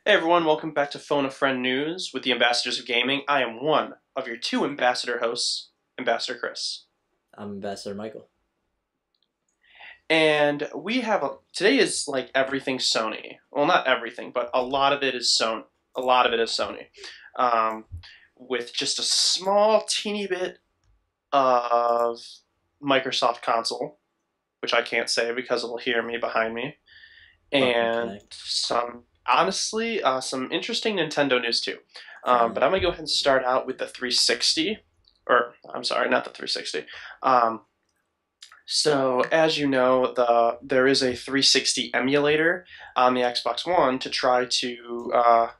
Hey everyone, welcome back to Phone a Friend News with the Ambassadors of Gaming. I am one of your two ambassador hosts, Ambassador Chris. I'm Ambassador Michael. And today is like everything Sony. Well, not everything, but a lot of it is Sony. A lot of it is Sony. Um, with just a small teeny bit of Microsoft console, which I can't say because it'll hear me behind me. Fucking And Connect. some interesting Nintendo news too. But Finally. I'm gonna go ahead and start out with the 360, or I'm sorry, not the 360. Um, so as you know, there is a 360 emulator on the Xbox One to try to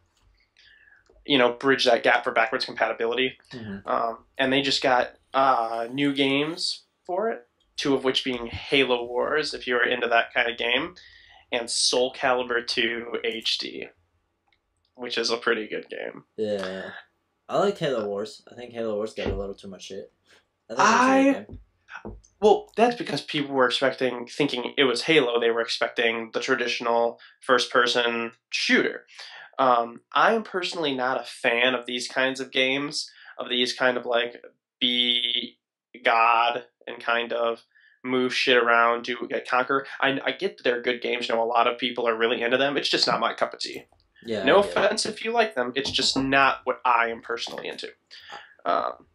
bridge that gap for backwards compatibility. hmm And they just got new games for it, two of which being Halo Wars, if you're into that kind of game, and Soul Calibur 2 HD, which is a pretty good game. Yeah. I like Halo Wars. I think Halo Wars got a little too much shit. I think it was a good I game. Well, that's because people were thinking it was Halo. They were expecting the traditional first-person shooter. I am personally not a fan of these kinds of games, of these kind of like be God and kind of move shit around, do get conquer. I get that they're good games. You know, a lot of people are really into them. It's just not my cup of tea. Yeah, I No get it. offense if you like them. It's just not what I am personally into. Um,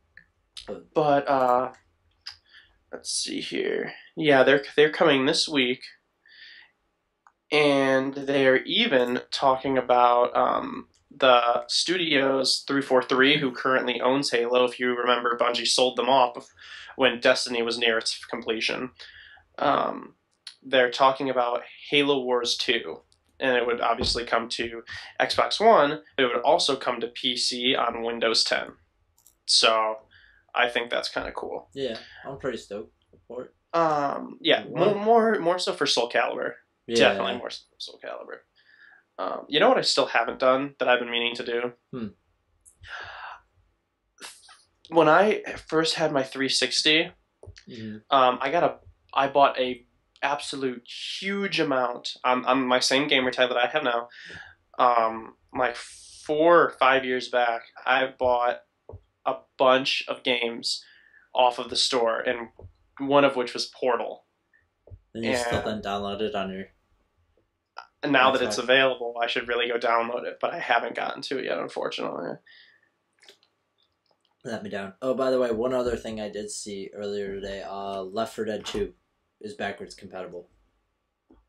But but let's see here. Yeah, they're coming this week, and they're even talking about the studios 343, who currently owns Halo. If you remember, Bungie sold them off when Destiny was near its completion. Um, they're talking about Halo Wars 2, and it would obviously come to Xbox One, but it would also come to PC on Windows 10. So I think that's kind of cool. yeah, I'm pretty stoked for it. Yeah, more, One. more, more so for Soul Calibur. Definitely Yeah. more so for Soul Calibur. You know what I still haven't done that I've been meaning to do? Hmm. When I first had my 360, hmm I bought a absolute huge amount on my same gamer tag that I have now. Like 4 or 5 years back, I bought a bunch of games off of the store, and one of which was Portal. And you still And then download it on your now that it's Xbox. available, I should really go download it, but I haven't gotten to it yet, unfortunately. Let me down. Oh, by the way, one other thing I did see earlier today. Left 4 Dead 2 is backwards compatible.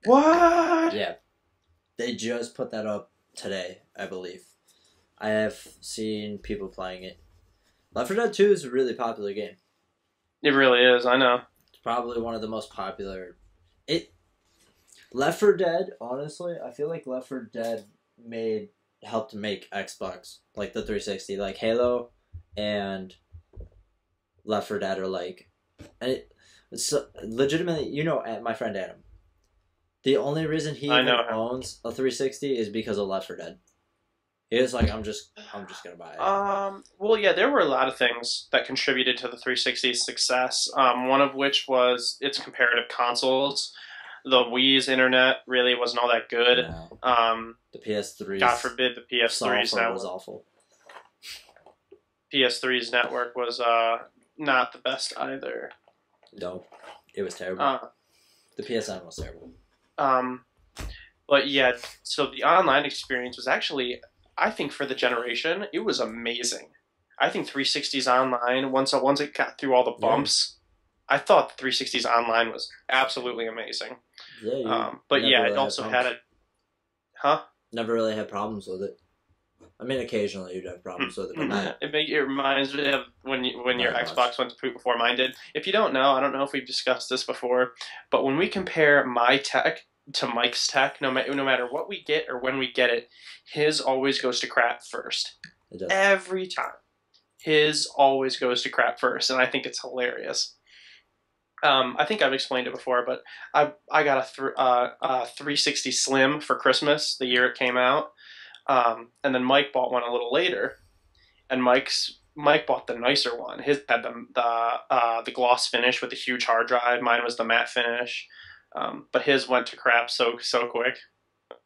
What? Yeah, they just put that up today, I believe. I have seen people playing it. Left 4 Dead 2 is a really popular game. It really is. I know. It's probably one of the most popular. It Left 4 Dead, honestly, I feel like Left 4 Dead made helped make Xbox like the 360, like Halo and Left 4 Dead are like, and it's legitimately, my friend Adam. The only reason he I even know him. owns a 360 is because of Left 4 Dead. He is like, I'm just gonna buy it. Well, yeah, there were a lot of things that contributed to the 360's success. One of which was its comparative consoles. The Wii's internet really wasn't all that good. No, Um, the PS3's God forbid the PS3's software was network. awful. PS3's network was not the best either. No, it was terrible. Uh, The PSN was terrible. um, but yeah, so the online experience was actually, I think, for the generation, it was amazing. I think 360's online, once it got through all the Yeah, bumps, I thought the 360's online was absolutely amazing. yeah, you But never yeah, it really had also had problems. a, huh? Never really had problems with it. I mean, occasionally you'd have problems with it, but not It reminds me of when your not much. Xbox went to poop before mine did. If you don't know, I don't know if we've discussed this before, but when we compare my tech to Mike's tech, no matter what we get or when we get it, his always goes to crap first. It does. Every time. His always goes to crap first, and I think it's hilarious. I think I've explained it before, but I got a 360 Slim for Christmas the year it came out, and then Mike bought one a little later, and Mike bought the nicer one. His had the gloss finish with the huge hard drive. Mine was the matte finish, but his went to crap so quick.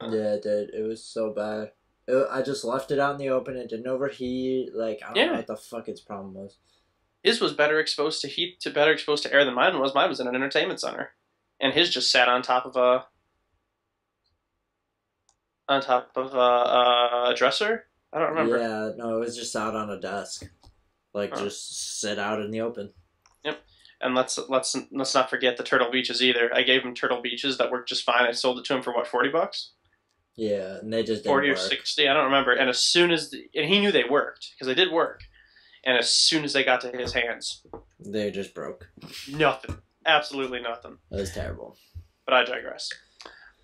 Yeah, it did. It was so bad. I just left it out in the open. It didn't overheat. Like I don't know Yeah, what the fuck its problem was. his was better exposed to heat, to better exposed to air than mine was. Mine was in an entertainment center, and his just sat on top of a dresser. I don't remember. Yeah, no, it was just out on a desk. Like Huh. just sit out in the open. Yep. And let's not forget the Turtle Beaches either. I gave him Turtle Beaches that worked just fine. I sold it to him for what, $40? Yeah, and they just didn't 40 or work. 60, I don't remember. And as soon as and he knew they worked because they did work. And as soon as they got to his hands, They just broke. nothing, absolutely nothing. That was terrible. But I digress.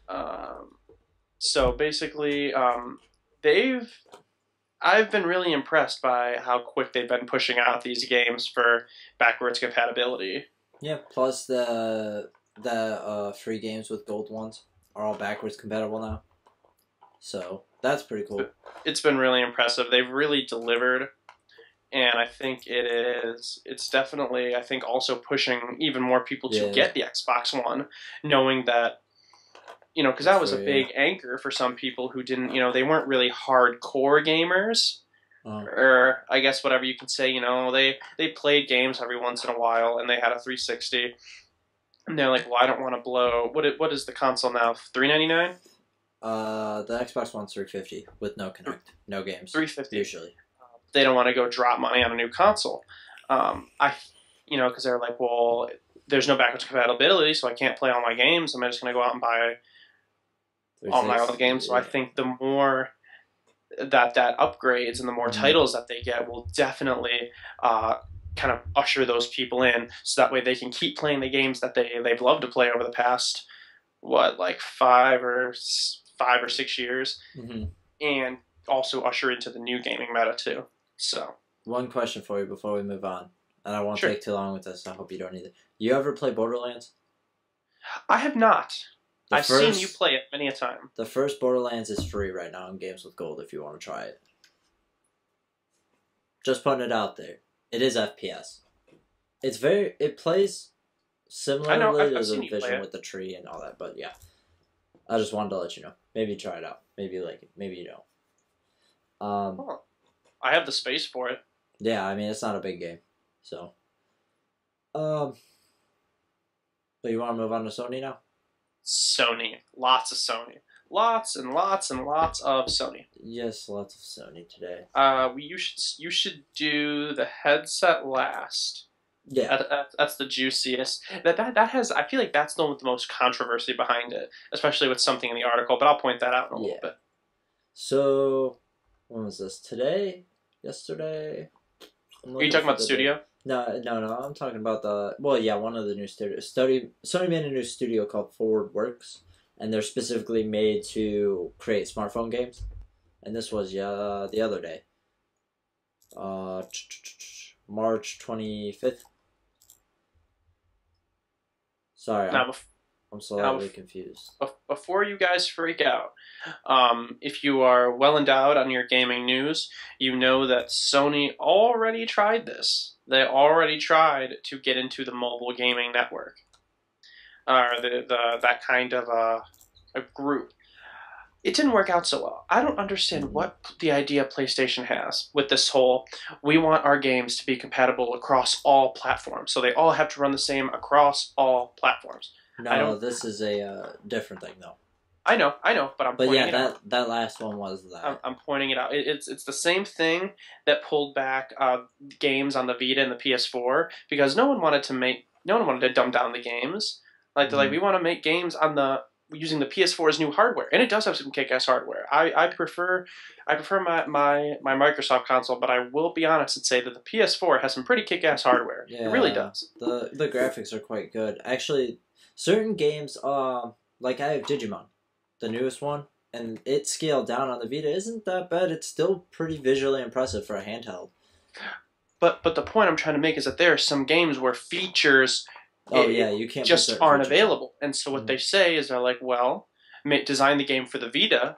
Um, so basically, they've I've been really impressed by how quick they've been pushing out these games for backwards compatibility. Yeah. Plus the free games with gold ones are all backwards compatible now. So that's pretty cool. It's been really impressive. They've really delivered, and I think it's definitely, I think, also pushing even more people to Yeah. get the Xbox One, knowing that, because that was a True. Yeah. big anchor for some people who didn't, they weren't really hardcore gamers, Oh. or I guess whatever you can say. They played games every once in a while, and they had a 360, and they're like, well, I don't want to blow. What is the console now? $399? The Xbox One's 350 with no connect, no games. 350. Usually. They don't want to go drop money on a new console. Because they're like, well, there's no backwards compatibility, so I can't play all my games. I'm just going to go out and buy all my old games. So I think the more that upgrades and the more titles that they get will definitely kind of usher those people in, so that way they can keep playing the games that they've loved to play over the past like 5 or 6 years, Mm-hmm. and also usher into the new gaming meta too. So One question for you before we move on, and I won't sure, take too long with this. I hope you don't either. You ever play Borderlands? I have not. The I've seen you first, play it many a time. the first Borderlands is free right now in Games with Gold if you want to try it. Just putting it out there. It is FPS. It plays I know. similarly to I've seen the you play vision it. with the tree and all that, but yeah. I just wanted to let you know. Maybe try it out. Maybe you like it. Maybe you don't. Oh, I have the space for it. Yeah, I mean it's not a big game. So um but you wanna move on to Sony now? Sony, lots of Sony, lots and lots and lots of Sony. Yes, lots of Sony today. You should do the headset last. Yeah. That's the juiciest. That has. I feel like that's the one with the most controversy behind it, especially with something in the article. But I'll point that out in a little bit. So when was this? Today? Yesterday? Are you talking about the studio? No. I'm talking about one of the new studios. Sony made a new studio called Forward Works, and they're specifically made to create smartphone games. And this was the other day, March 25th. Sorry, Now, I'm slightly confused. before you guys freak out, if you are well endowed on your gaming news, you know that Sony already tried this. They already tried to get into the mobile gaming network, or that kind of a group. It didn't work out so well. I don't understand what the idea PlayStation has with this whole, we want our games to be compatible across all platforms, so they all have to run the same across all platforms. No, this is a different thing though. I know, but I'm But pointing yeah, it out. that last one was that. I'm pointing it out. It's the same thing that pulled back games on the Vita and the PS4 because no one wanted to dumb down the games. Like they're like, we want to make games on the using the PS4's new hardware, and it does have some kick-ass hardware. I prefer my Microsoft console, but I will be honest and say that the PS4 has some pretty kick-ass hardware. Yeah, It really does. The graphics are quite good. Actually, certain games, like I have Digimon, the newest one, and it scaled down on the Vita isn't that bad. It's still pretty visually impressive for a handheld. But the point I'm trying to make is that there are some games where features You can't just aren't available. And so what they say is they're like, well, design the game for the Vita,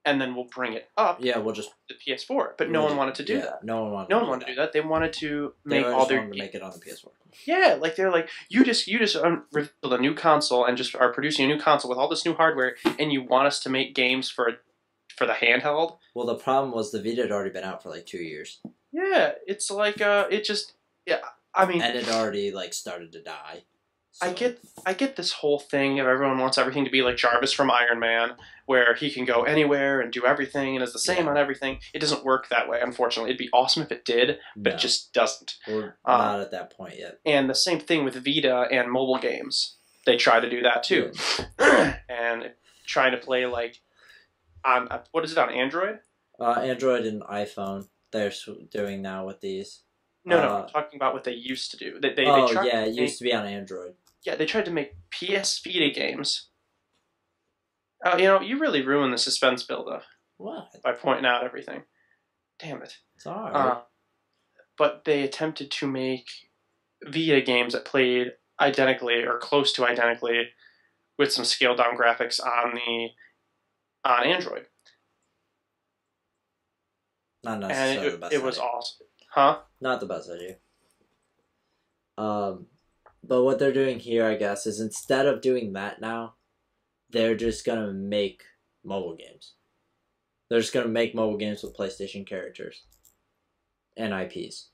and then we'll bring it up. Yeah, we'll just the PS4. But no one wanted to do that. No one wanted to do that. They wanted to make all their to make it on the PS4. Yeah, like they're like, you just revealed a new console and just are producing a new console with all this new hardware, and you want us to make games for for the handheld. Well, the problem was the Vita had already been out for like 2 years, Yeah, it's like it just yeah. I mean, and it already like started to die. I So get I get this whole thing of everyone wants everything to be like Jarvis from Iron Man, where he can go anywhere and do everything and is the same yeah, on everything. It doesn't work that way, unfortunately. It'd be awesome if it did, but it no, just doesn't. we're Um, not at that point yet. and the same thing with Vita and mobile games. They try to do that too, Yeah, and trying to play like on what is it on Android? Android and iPhone they're doing now with these. No, no, I'm talking about what they used to do. They Oh tried yeah, to it make used to be on Android. yeah they tried to make PS Vita games. You really ruined the suspense buildup What? by pointing out everything. Damn it. It's alright. Uh, but they attempted to make Vita games that played identically or close to identically with some scaled down graphics on Android, Not and necessarily the best it was idea. awesome, huh? Not the best idea. But what they're doing here, I guess, is instead of doing that now, they're just gonna make mobile games. They're just gonna make mobile games with PlayStation characters and IPs.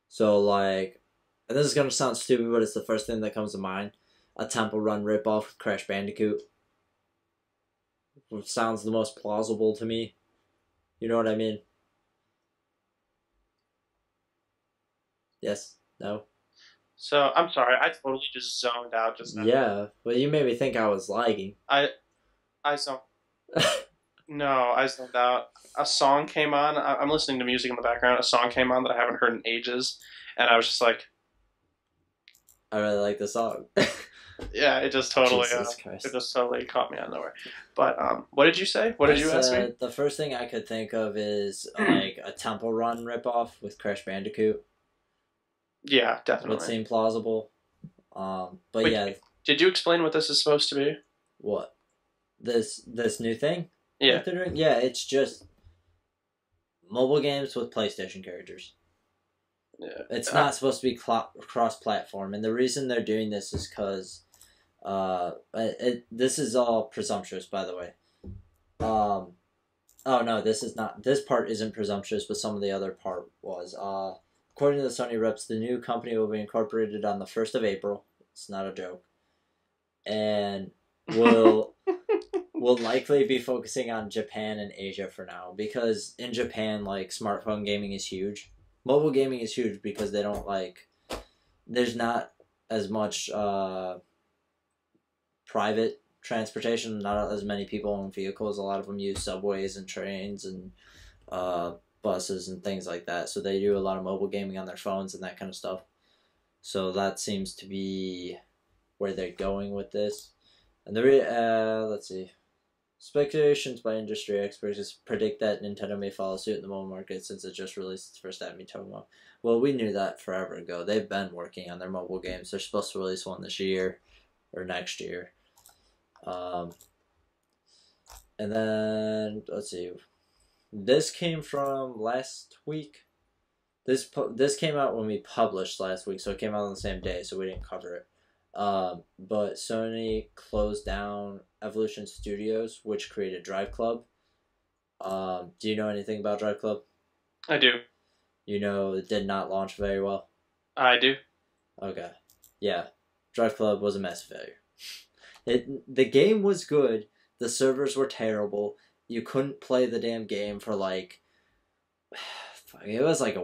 So like, and this is gonna sound stupid, but it's the first thing that comes to mind. A Temple Run ripoff with Crash Bandicoot. Which sounds the most plausible to me. You know what I mean? Yes? No? So I'm sorry, I totally just zoned out just now. Yeah, but you made me think I was lagging. I zoned. No, I zoned out. A song came on. I'm listening to music in the background. A song came on that I haven't heard in ages, and I was just like, I really like the song. yeah, Jesus Christ. it just totally caught me out of nowhere. But what did you say? What I did you ask me? said the first thing I could think of is like a Temple Run ripoff with Crash Bandicoot. Yeah, Would definitely. seem plausible. But Wait, yeah, did you explain what this is supposed to be? what this new thing Yeah. that they're doing? Yeah, it's just mobile games with PlayStation characters. Yeah. It's not supposed to be cross-platform, and the reason they're doing this is because this is all presumptuous, by the way. Oh no, this is not. This part isn't presumptuous, but some of the other part was. According to the Sony reps, the new company will be incorporated on the 1st of April. It's not a joke, and will likely be focusing on Japan and Asia for now, because in Japan, like, smartphone gaming is huge. Mobile gaming is huge because they don't like. There's not as much private transportation. Not as many people own vehicles. A lot of them use subways and trains and buses and things like that. So they do a lot of mobile gaming on their phones and that kind of stuff. So that seems to be where they're going with this. And let's see. Speculations by industry experts predict that Nintendo may follow suit in the mobile market since it just released its first app, Miitomo. Well, we knew that forever ago. They've been working on their mobile games. They're supposed to release one this year or next year. And then, let's see. This came from last week. This came out when we published last week, so it came out on the same day, so we didn't cover it. But Sony closed down Evolution Studios, which created Drive Club. Do you know anything about Drive Club? I do. You know it did not launch very well? I do. Okay. Yeah. Drive Club was a massive failure. The game was good. The servers were terrible. You couldn't play the damn game for like... It was like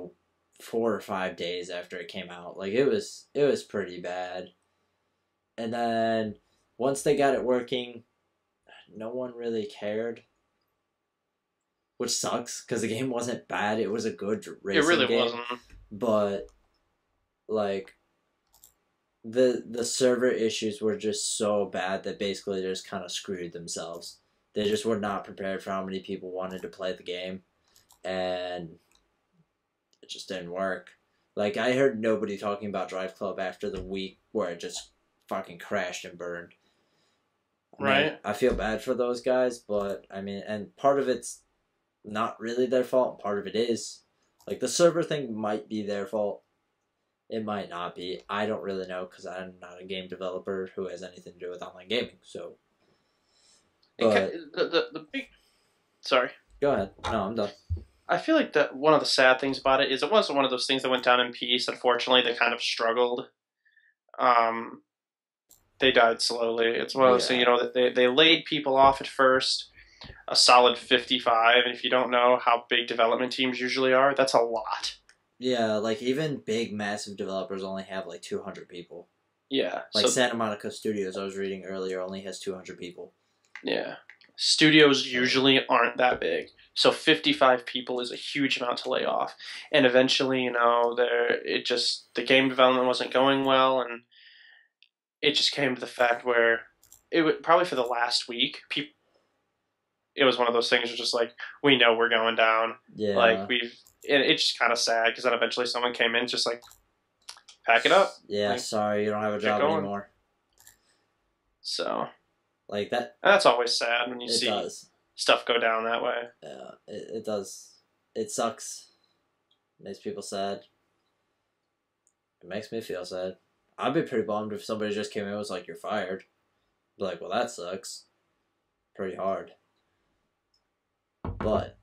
4 or 5 days after it came out. Like, it was pretty bad. And then once they got it working, no one really cared, which sucks because the game wasn't bad. It was a good racing It really game, wasn't. but like the server issues were just so bad that basically they just kind of screwed themselves. They just were not prepared for how many people wanted to play the game, and it just didn't work. Like, I heard nobody talking about Drive Club after the week where it just fucking crashed and burned. Right. I feel bad for those guys, but I mean, and part of it's not really their fault, part of it is. Like, the server thing might be their fault. It might not be. I don't really know because I'm not a game developer who has anything to do with online gaming. So, but the big Sorry. Go ahead. No, I'm done. I feel like that one of the sad things about it is it wasn't one of those things that went down in peace. Unfortunately, they kind of struggled. Um, they died slowly. It's one of those things, Yeah. that they laid people off at first, a solid 55. And if you don't know how big development teams usually are, that's a lot. Yeah, like even big, massive developers only have like 200 people. Yeah. Like So Santa Monica Studios, I was reading earlier, only has 200 people. yeah, studios So usually aren't that big. So 55 people is a huge amount to lay off. And eventually, the game development wasn't going well, and it just came to the fact where it would probably for the last week, people it was one of those things where just like we know we're going down. Like yeah, it's just kind of sad because then eventually someone came in just like pack it up, yeah. like Sorry, you don't have a get job going. anymore. So Like that, and that's always sad when you it see does. stuff go down that way. Yeah, it does. It sucks. It makes people sad. It makes me feel sad. I'd be pretty bummed if somebody just came in and was like, "You're fired." Be like, well, that sucks. Pretty hard. But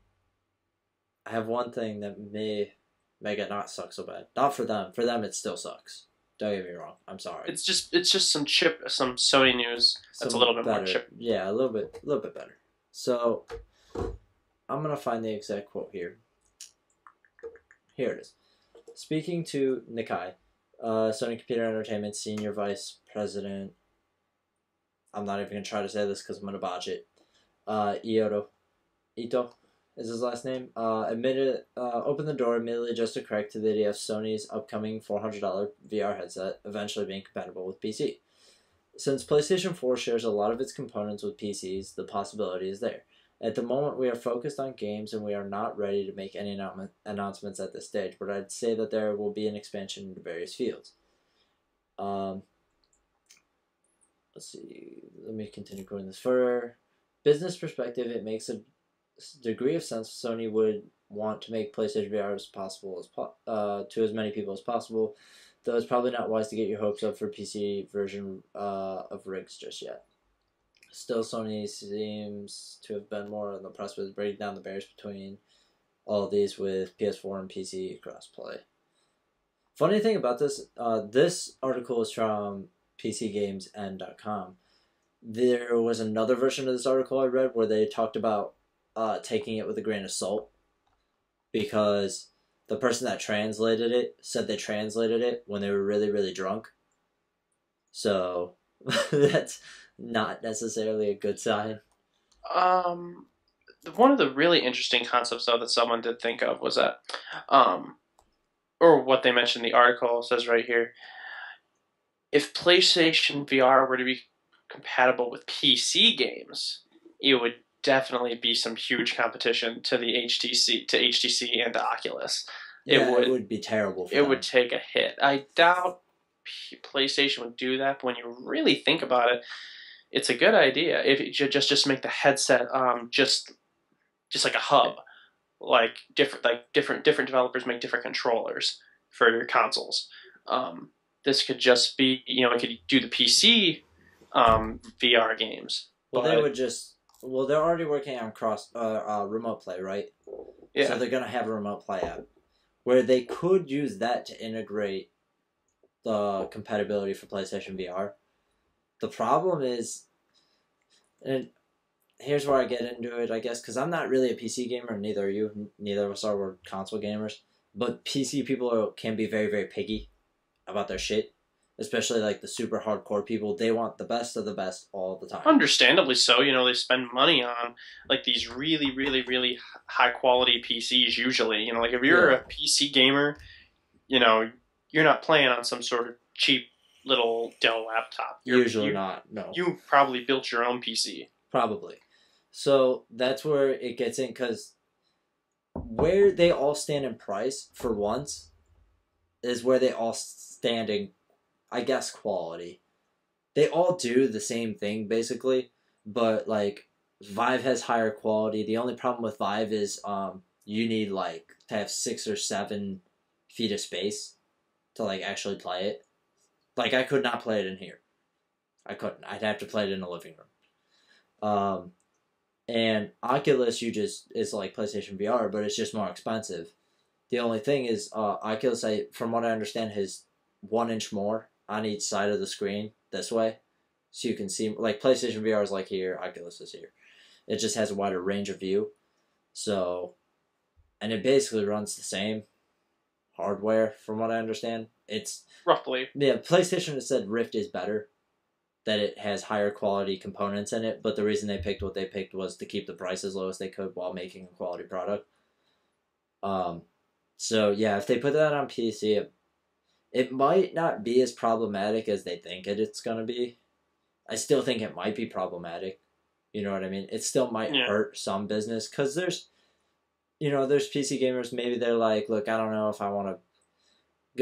I have one thing that may make it not suck so bad. Not for them. For them, it still sucks. Don't get me wrong. I'm sorry. It's just some Sony news that's a Some little bit more better, chip. yeah, a little bit better. So I'm gonna find the exact quote here. Here it is. Speaking to Nikai, Sony Computer Entertainment Senior Vice President. I'm not even gonna try to say this because I'm gonna botch it. Ito is his last name. Opened the door immediately just to correct to the idea of Sony's upcoming $400 VR headset eventually being compatible with PC. Since PlayStation 4 shares a lot of its components with PCs, the possibility is there. At the moment, we are focused on games and we are not ready to make any announcements at this stage, but I'd say that there will be an expansion into various fields. Um, let's see. Let me continue going this further. Business perspective, it makes a degree of sense Sony would want to make PlayStation VR as possible to as many people as possible, though it's probably not wise to get your hopes up for PC version of rigs just yet. Still, Sony seems to have been more on the precipice of breaking down the barriers between all of these with PS4 and PC crossplay. Funny thing about this, this article is from PCGamesN.com. There was another version of this article I read where they talked about taking it with a grain of salt because the person that translated it said they translated it when they were really, really drunk. So that's not necessarily a good sign. Um, One of the really interesting concepts though that someone did think of was that, um, or what they mentioned in the article says right here, if PlayStation VR were to be compatible with PC games, it would definitely be some huge competition to the HTC and to Oculus. It Yeah, it would would be terrible for it would them. take a hit. I doubt PlayStation would do that, but when you really think about it, it's a good idea. If you just make the headset just like a hub, like different developers make different controllers for your consoles. Um, this could just be it could do the PC VR games, Well, they but would just. Well, they're already working on remote play, right? So yeah, they're gonna have a remote play app where they could use that to integrate the compatibility for PlayStation VR. The problem is, and here's where I get into it, I guess, because I'm not really a PC gamer, neither are you. Neither of us are. We're console gamers. But PC people can be very, very picky about their shit, especially like the super hardcore people. They want the best of the best all the time. understandably so. They spend money on like these really, really, really high quality PCs. Usually, like if you're Yeah, a PC gamer, you know, you're not playing on some sort of cheap little Dell laptop. usually not. No, You probably built your own PC. probably. So that's where it gets in because where they all stand in price for once is where they all stand in, I guess, quality. They all do the same thing basically, but like Vive has higher quality. The only problem with Vive is you need like to have 6 or 7 feet of space to like actually play it. Like I could not play it in here. I couldn't. I'd have to play it in the living room. And Oculus, you just is like PlayStation VR, but it's just more expensive. The only thing is, Oculus, from what I understand, has 1 inch more on each side of the screen this way, so you can see like PlayStation VR is like here, Oculus is here. It just has a wider range of view. So, and it basically runs the same hardware, from what I understand. It's roughly. yeah, PlayStation has said Rift is better, that it has higher quality components in it, but the reason they picked what they picked was to keep the price as low as they could while making a quality product. Um, so yeah, if they put that on PC, it might not be as problematic as they think it's gonna be. I still think it might be problematic. You know what I mean? It still might Yeah. hurt some business because there's PC gamers. Maybe they're like, look, I don't know if I want to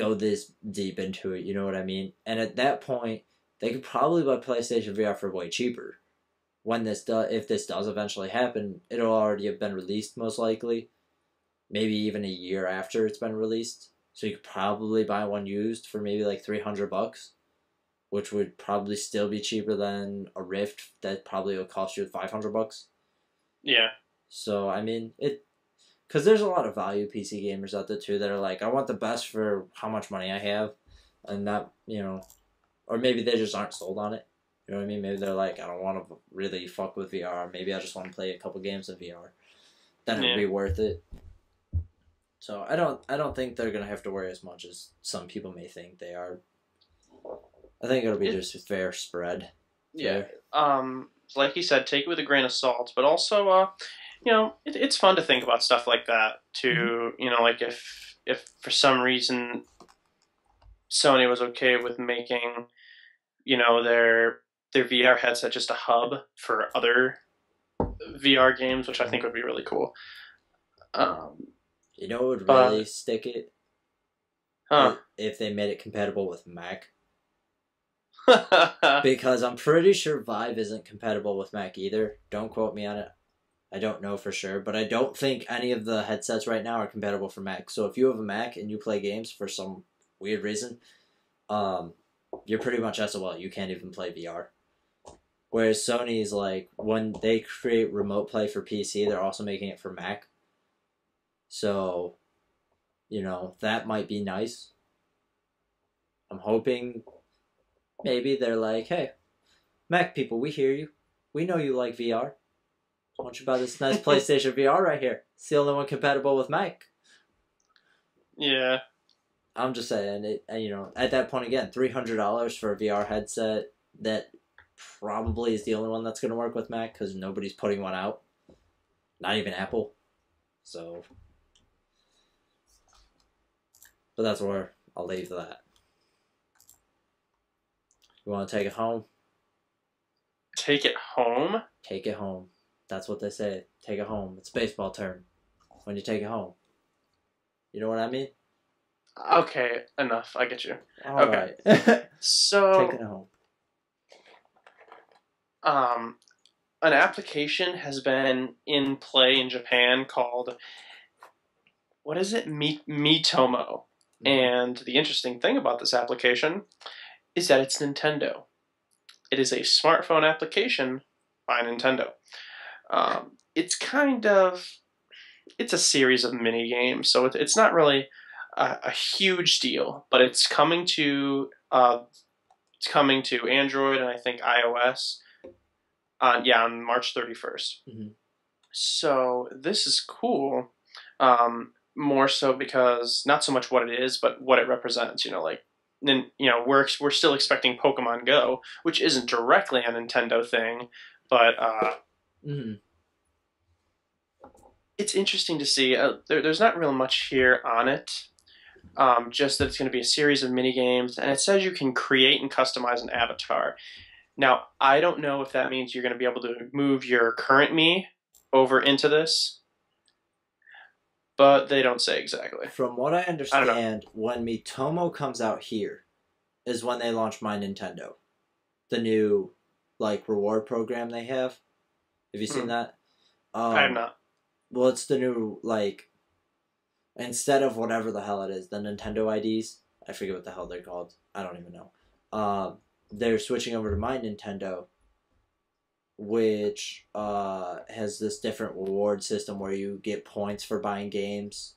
go this deep into it. You know what I mean? And at that point, they could probably buy PlayStation VR for way cheaper. When if this does eventually happen, it'll already have been released most likely. Maybe even a year after it's been released. So you could probably buy one used for maybe like $300, which would probably still be cheaper than a Rift that probably would cost you $500. Yeah. So I mean because there's a lot of value PC gamers out there too that are like, I want the best for how much money I have, and that or maybe they just aren't sold on it. You know what I mean? Maybe they're like, I don't want to really fuck with VR. Maybe I just want to play a couple games in VR. Then it'd Yeah. be worth it. So I don't think they're gonna have to worry as much as some people may think they are. I think it'll be just a fair spread. Yeah. Fair. Like you said, take it with a grain of salt, but also, it's fun to think about stuff like that too. Like if for some reason Sony was okay with making, their VR headset just a hub for other VR games, which I think would be really cool. You know what would really But stick it? huh. If they made it compatible with Mac. Because I'm pretty sure Vive isn't compatible with Mac either. Don't quote me on it. I don't know for sure, but I don't think any of the headsets right now are compatible for Mac. So if you have a Mac and you play games for some weird reason, you're pretty much SOL. You can't even play VR. Whereas Sony's like, when they create remote play for PC, they're also making it for Mac. So, that might be nice. I'm hoping maybe they're like, hey, Mac people, we hear you. We know you like VR. Why don't you buy this nice PlayStation VR right here? It's the only one compatible with Mac. Yeah. I'm just saying, at that point again, $300 for a VR headset that probably is the only one that's going to work with Mac because nobody's putting one out. Not even Apple. So, but that's where I'll leave that. You want to take it home? Take it home? Take it home. That's what they say. Take it home. It's a baseball term. When you take it home. You know what I mean? Okay, enough. I get you. All Okay. right. So, Take it home. An application has been in play in Japan called, what is it? Miitomo. And the interesting thing about this application is that it's Nintendo. It is a smartphone application by Nintendo. It's a series of mini games, so it's not really a huge deal, but it's coming to Android and I think iOS on March 31st. Mm-hmm. So this is cool. More so because not so much what it is, but what it represents. We're still expecting Pokemon Go, which isn't directly a Nintendo thing, but Mm-hmm. it's interesting to see. There's not real much here on it. Just that it's going to be a series of mini games, and it says you can create and customize an avatar. Now, I don't know if that means you're going to be able to move your current me over into this, but they don't say exactly. From what I I don't know. understand, when Miitomo comes out here, is when they launch My Nintendo, the new reward program they have. Have you seen that? I have not. Well, it's the new instead of whatever the hell it is, the Nintendo IDs. I forget what the hell they're called. I don't even know. They're switching over to My Nintendo, which has this different reward system where you get points for buying games,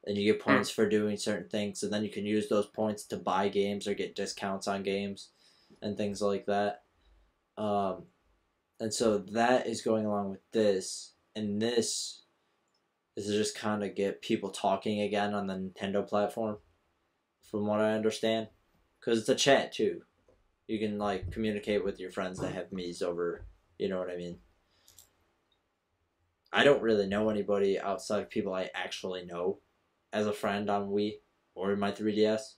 and you get Hmm. points for doing certain things, and then you can use those points to buy games or get discounts on games and things like that. Um, and so that is going along with this, and this is to just kind of get people talking again on the Nintendo platform, from what I understand, because it's a chat too. You can like communicate with your friends that have Mii's over. You know what I mean? I don't really know anybody outside of people I actually know as a friend on Wii or in my 3DS.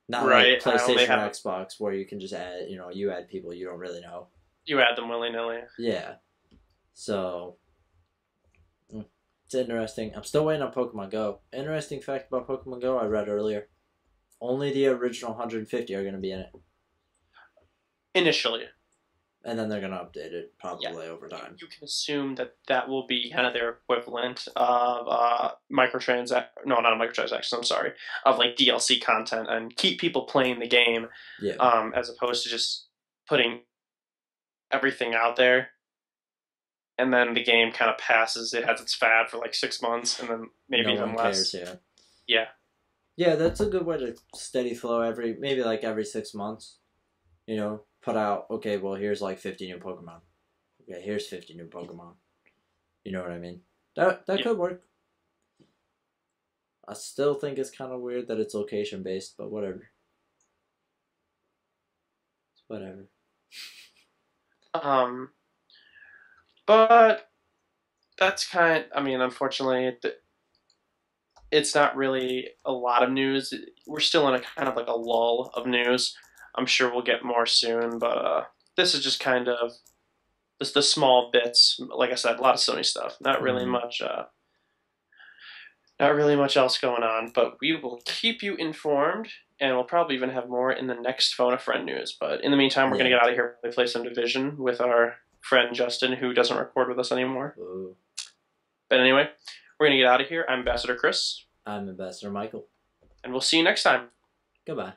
Not like Right. I only PlayStation or have Xbox where you can just add, you add people you don't really know. you add them willy nilly. Yeah. So, it's interesting. I'm still waiting on Pokemon Go. Interesting fact about Pokemon Go I read earlier. Only the original 150 are going to be in it. Initially, And then they're going to update it yeah, probably over time. you can assume that that will be kind of their equivalent of no, not microtransactions. I'm sorry, of like DLC content and keep people playing the game, Yeah. as opposed to just putting everything out there and then the game kind of passes. It has its fad for like 6 months, and then maybe No even one cares, less. yeah. Yeah, Yeah, that's a good way to steady flow maybe like every 6 months. Put out, okay, well, here's like 50 new Pokemon. Okay, here's 50 new Pokemon. You know what I mean? That yeah. could work. I still think it's kind of weird that it's location based, but whatever. It's whatever. Um, but that's kind. I mean, unfortunately, it's not really a lot of news. We're still in a kind of like a lull of news. I'm sure we'll get more soon, but this is just kind of the small bits. Like I said, a lot of Sony stuff. Not really Mm-hmm. much. Not really much else going on, but we will keep you informed, and we'll probably even have more in the next Phone a Friend news. But in the meantime, we're going to Yeah. get out of here and play some Division with our friend Justin, who doesn't record with us anymore. Ooh. But anyway, we're going to get out of here. I'm Ambassador Chris, I'm Ambassador Michael. and we'll see you next time. Goodbye.